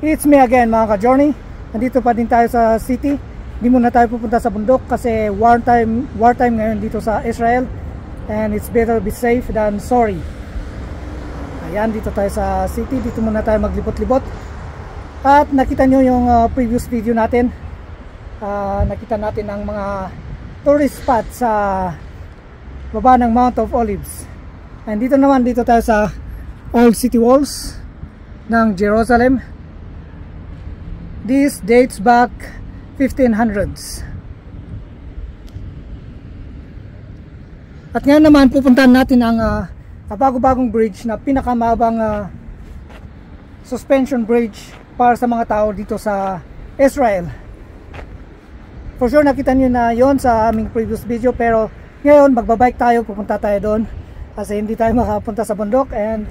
It's me again mga ka-journey. Nandito pa din tayo sa city. Hindi muna tayo pupunta sa bundok kasi wartime ngayon dito sa Israel. And it's better be safe than sorry. Ayan, dito tayo sa city. Dito muna tayo maglibot-libot. At nakita nyo yung previous video natin. Nakita natin ang mga tourist spots sa baba ng Mount of Olives. And dito tayo sa Old City Walls ng Jerusalem. This dates back 1500s. At ngayon naman pupuntahan natin ang kabago-bagong bridge na pinakamabang suspension bridge para sa mga tao dito sa Israel. For sure nakita nyo na yon sa aming previous video, pero ngayon magbabike tayo, pupunta tayo doon kasi hindi tayo makapunta sa bundok, and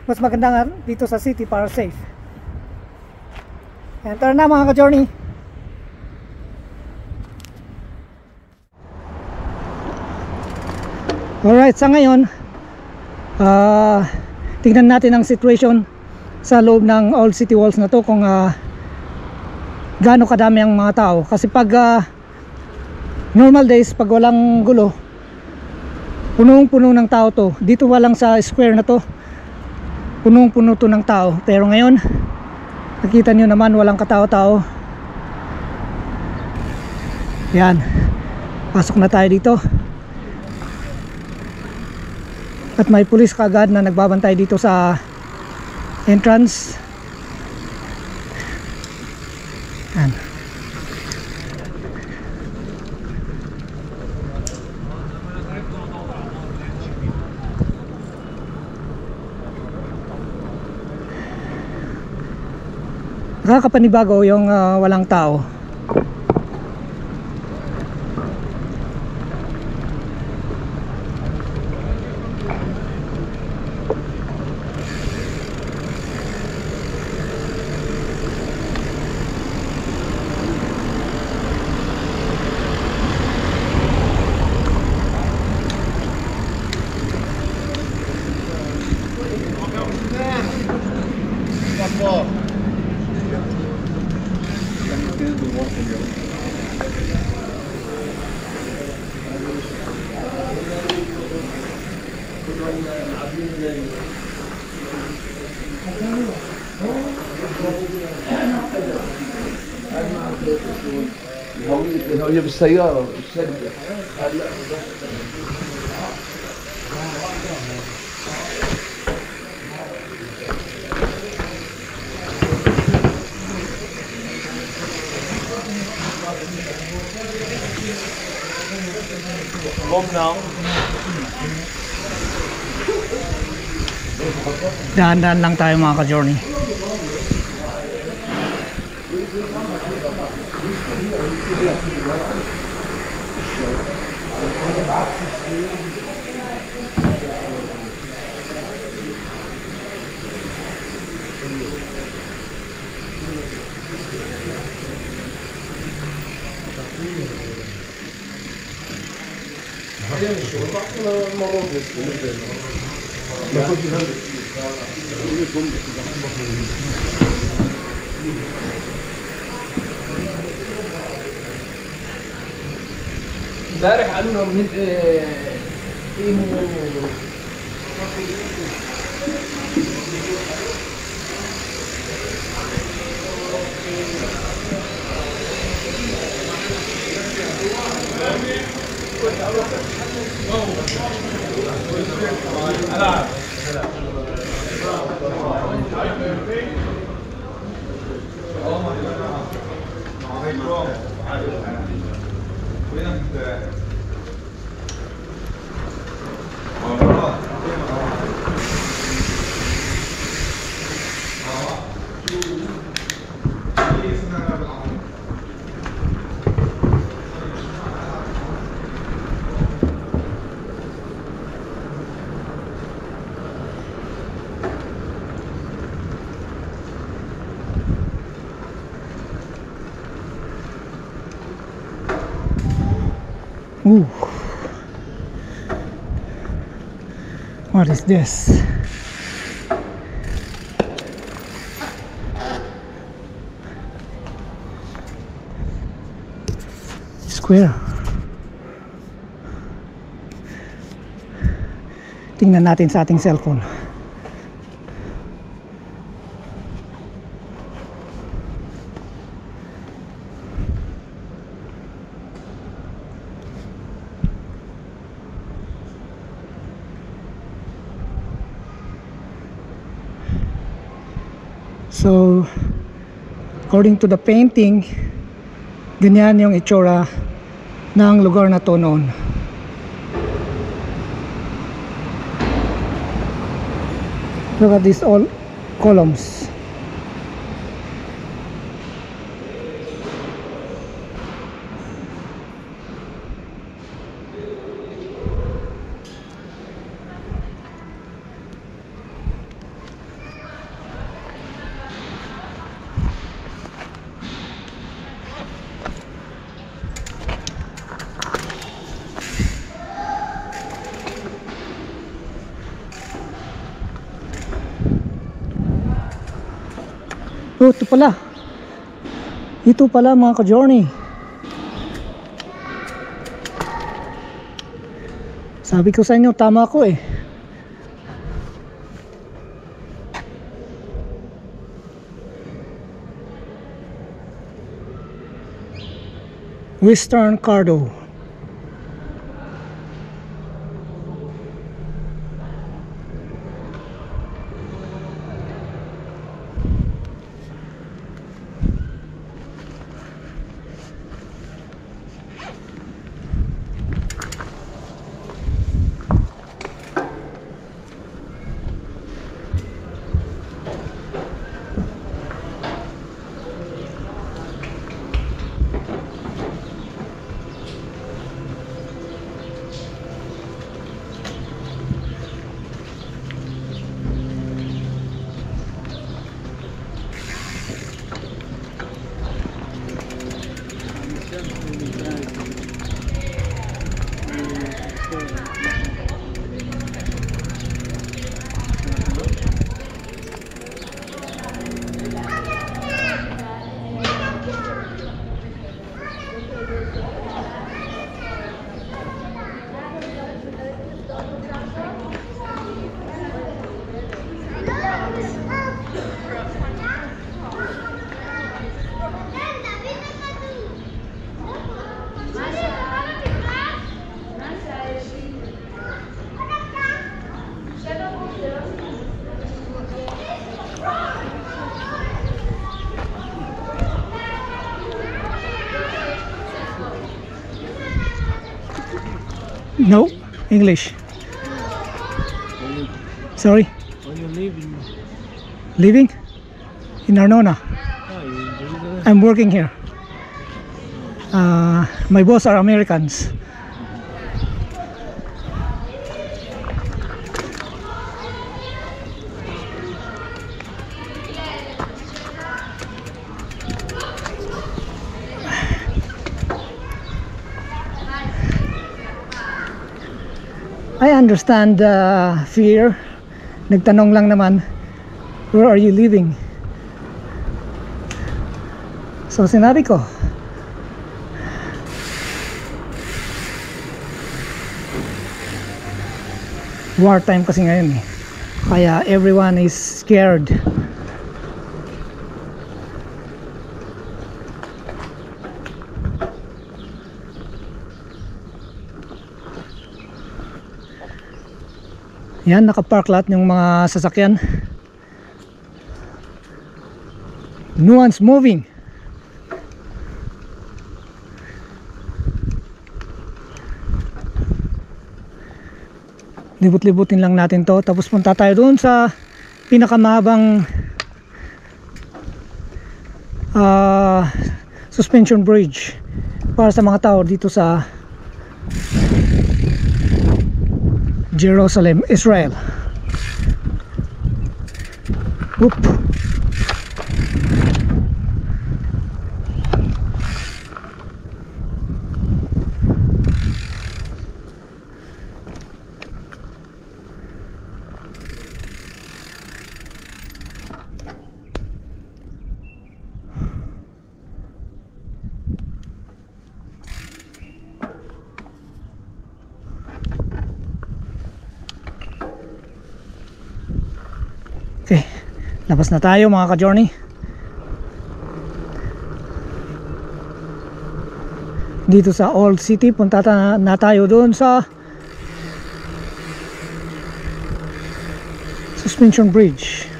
mas maganda nga dito sa city para safe. And tara na mga ka-journey. Alright, sa ngayon tingnan natin ang situation sa loob ng Old City Walls na to, kung gaano kadami ang mga tao. Kasi pag normal days, pag walang gulo, punong-puno ng tao to. Dito walang sa square na to, punong-puno to ng tao. Pero ngayon nakita nyo naman walang katao-tao. Yan, pasok na tayo dito. At may pulis kaagad na nagbabantay dito sa entrance. Yan. Nakakapanibago yung walang tao. هي بالسيارة Dahan-dahan lang tayo mga ka-journey. امبارح قالوا لنا من ايه Ooh. What is this? Where? Tingnan natin sa ating cellphone. So, according to the painting, ganyan yung itsura ng lugar na to noon. Look at these all columns. Oh, ito pala. Ito pala mga ka-journey. Sabi ko sa inyo, tama ako eh. Western Cardo. No, English. Sorry. When you're leaving, Living in Arnona. oh, I'm working here. My boss are Americans. I understand the fear. Nagtanong lang naman, where are you living? So sinabi ko, wartime kasi ngayon eh. Kaya everyone is scared. Yan, nakapark lahat yung mga sasakyan. No one's moving. Libut-libutin lang natin to, tapos punta tayo doon sa pinakamahabang suspension bridge para sa mga tao dito sa Jerusalem, Israel. Oop. Labas na tayo mga ka-journey. Dito sa Old City, punta na tayo doon sa Suspension Bridge.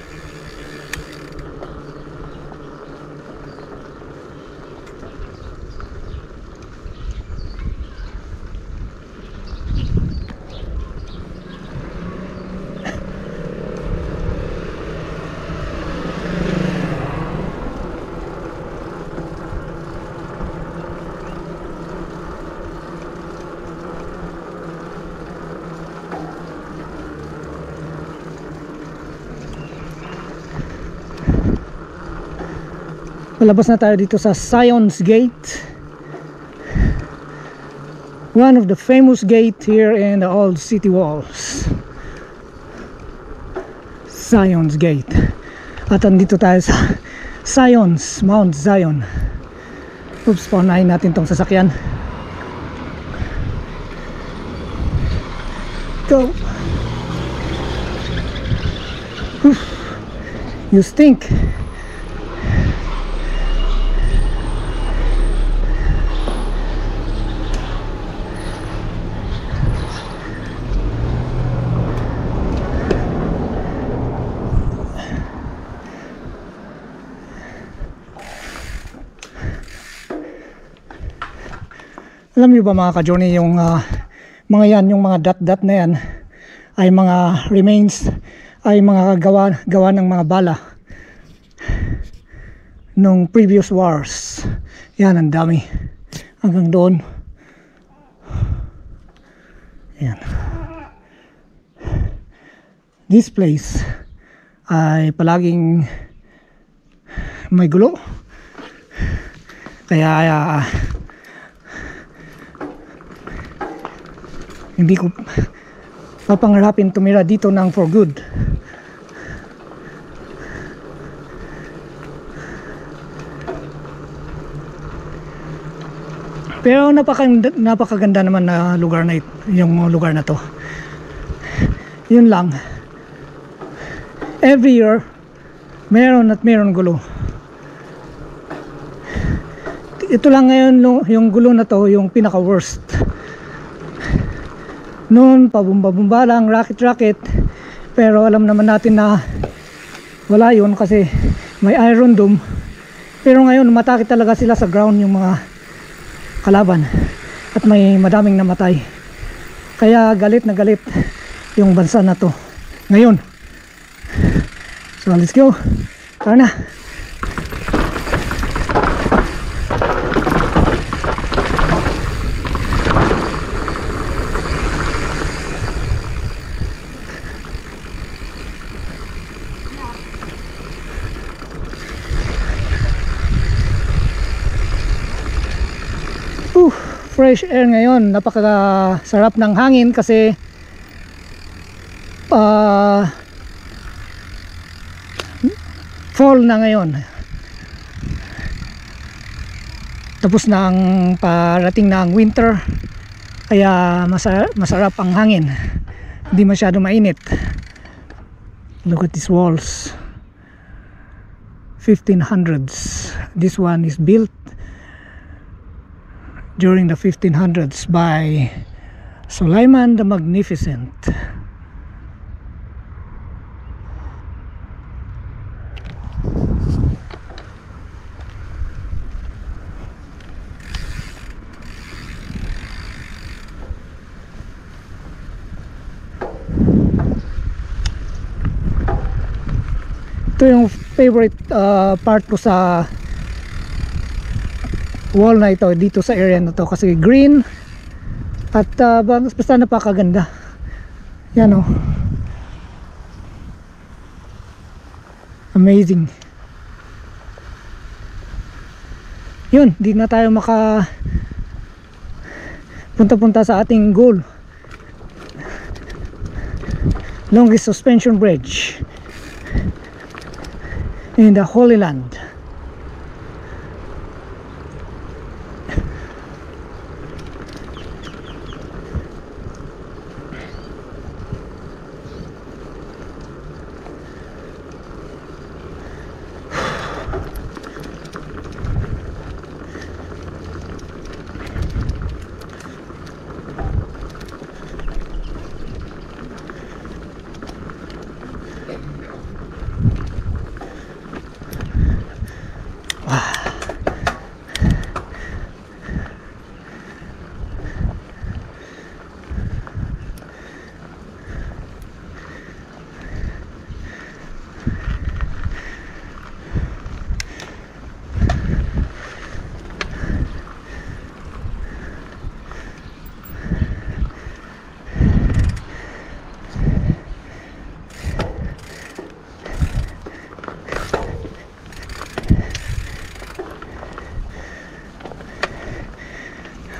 Palabas na tayo dito sa Zion's Gate, one of the famous gate here in the old city walls. Zion's Gate. At andito tayo sa Zion's, Mount Zion. Oops, paunahin natin tong sasakyan. Go. You stink. Alam niyo ba mga ka-journey, yung mga yan, yung mga dot-dot na yan ay mga remains, ay mga gawa ng mga bala nung previous wars. Yan, ang dami hanggang doon. Yan. This place ay palaging may gulo, kaya hindi ko papangarapin tumira dito ng for good. Pero napakaganda naman na lugar na yung lugar na to. Yun lang, every year meron at meron gulo. Ito lang ngayon yung gulo na to yung pinaka worst. Noon pabumba-bumba lang, rocket, pero alam naman natin na wala yun kasi may Iron Dome. Pero ngayon matake talaga sila sa ground yung mga kalaban at may madaming namatay, kaya galit na galit yung bansa na to ngayon. So let's go, tara na. Fresh air ngayon, napakasarap ng hangin kasi fall na ngayon, tapos na ang parating na ang winter, kaya masarap ang hangin, hindi masyado mainit. Look at these walls, 1500s. This one is built during the 1500s by Suleiman the Magnificent. Ito yung favorite part ko sa wall na ito, dito sa area na to, kasi green at basta napakaganda. Yan, oh, amazing. Yun, di na tayo maka punta-punta sa ating goal, longest suspension bridge in the Holy Land.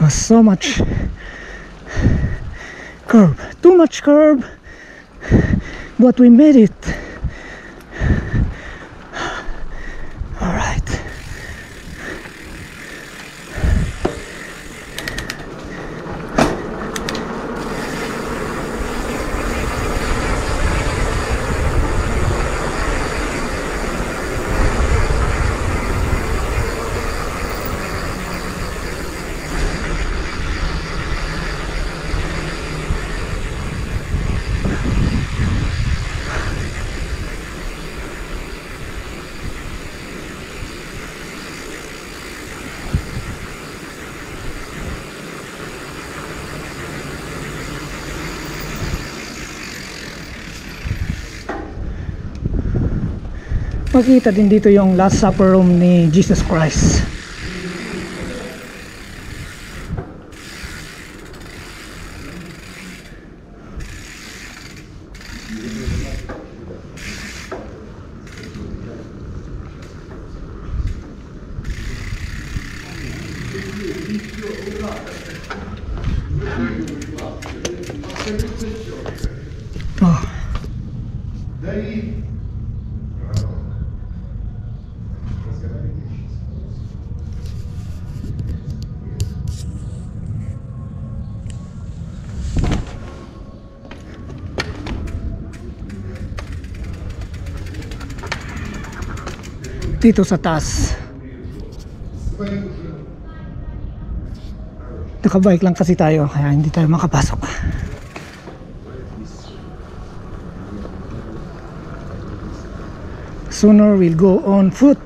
was so much curb, too much curb, but we made it. All right. Makita din dito yung Last Supper room ni Jesus Christ. Oh. Dito sa taas nakabike lang kasi tayo kaya hindi tayo makapasok. Sooner we'll go on foot.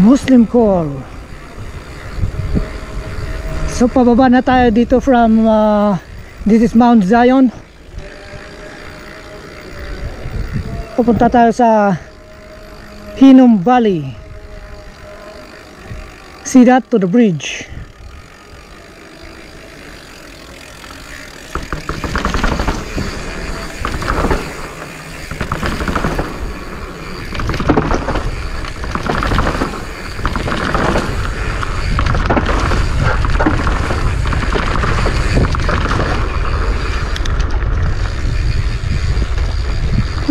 Muslim call. So pababa na tayo dito from this is Mount Zion. Pupunta tayo sa Hinnom Valley. See that to the bridge.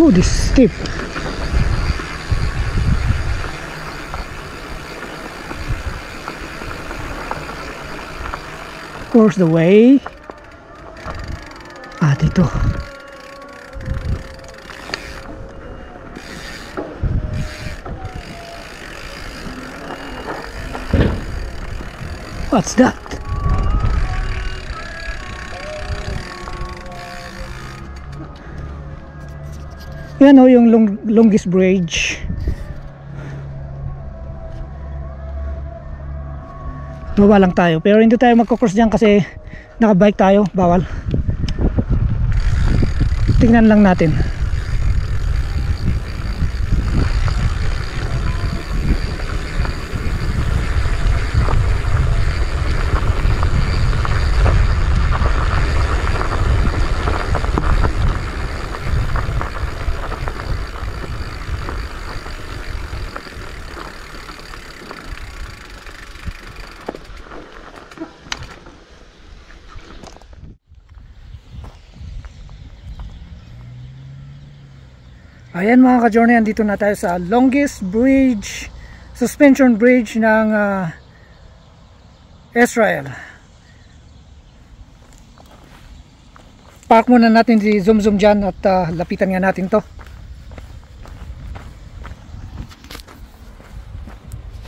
Oh, this is steep. Of course, the way. Dito. What's that? Yan o yung longest bridge. Baba lang tayo pero hindi tayo magkocross dyan kasi nakabike tayo, bawal. tingnan lang natin. Ayan mga ka-journey, andito na tayo sa longest bridge, suspension bridge ng Israel. Park muna natin si Zoom dyan at lapitan nga natin to.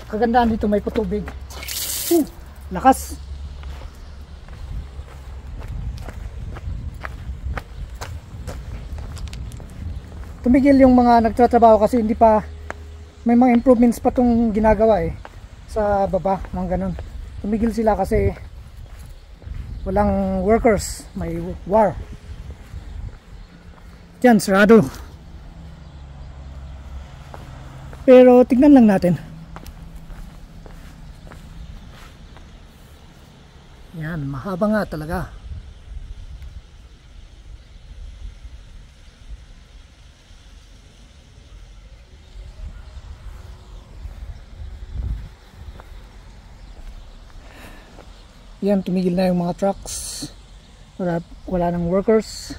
Kagandaan dito, may patubig. Lakas. Tumigil yung mga nagtatrabaho kasi hindi pa, may mga improvements pa tong ginagawa sa baba, mga ganun. Tumigil sila kasi walang workers, may war. Diyan, sarado. Pero tignan lang natin. Yan, mahaba nga talaga. Yan, tumigil na yung mga trucks. Wala nang workers.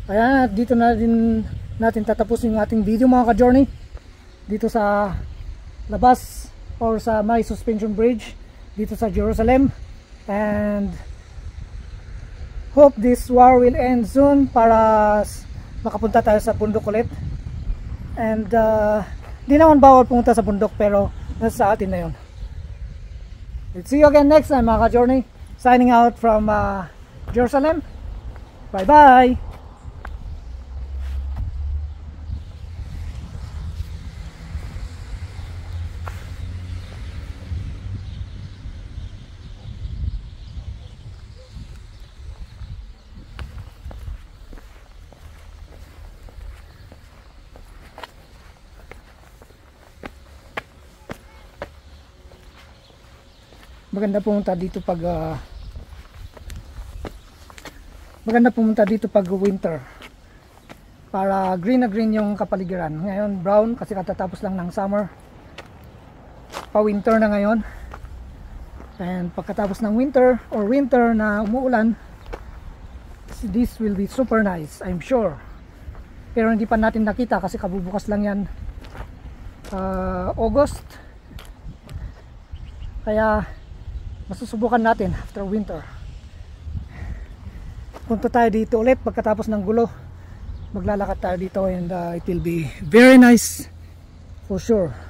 Kaya dito na din natin tatapusin yung ating video mga ka-journey. Dito sa labas or sa may suspension bridge dito sa Jerusalem. And hope this war will end soon para makapunta tayo sa bundok ulit. And di naman bawal pumunta sa bundok pero nasa atin na yun. Let's see you again next time mga ka-journey. Signing out from Jerusalem. Bye bye. Maganda pumunta dito pag winter para green na green yung kapaligiran. Ngayon brown kasi katatapos lang ng summer, pa winter na ngayon. And pagkatapos ng winter na umuulan, this will be super nice, I'm sure. Pero hindi pa natin nakita kasi kabubukas lang yan, August. Kaya masusubukan natin after winter. Punta tayo dito ulit pagkatapos ng gulo. Maglalakad tayo dito and it will be very nice for sure.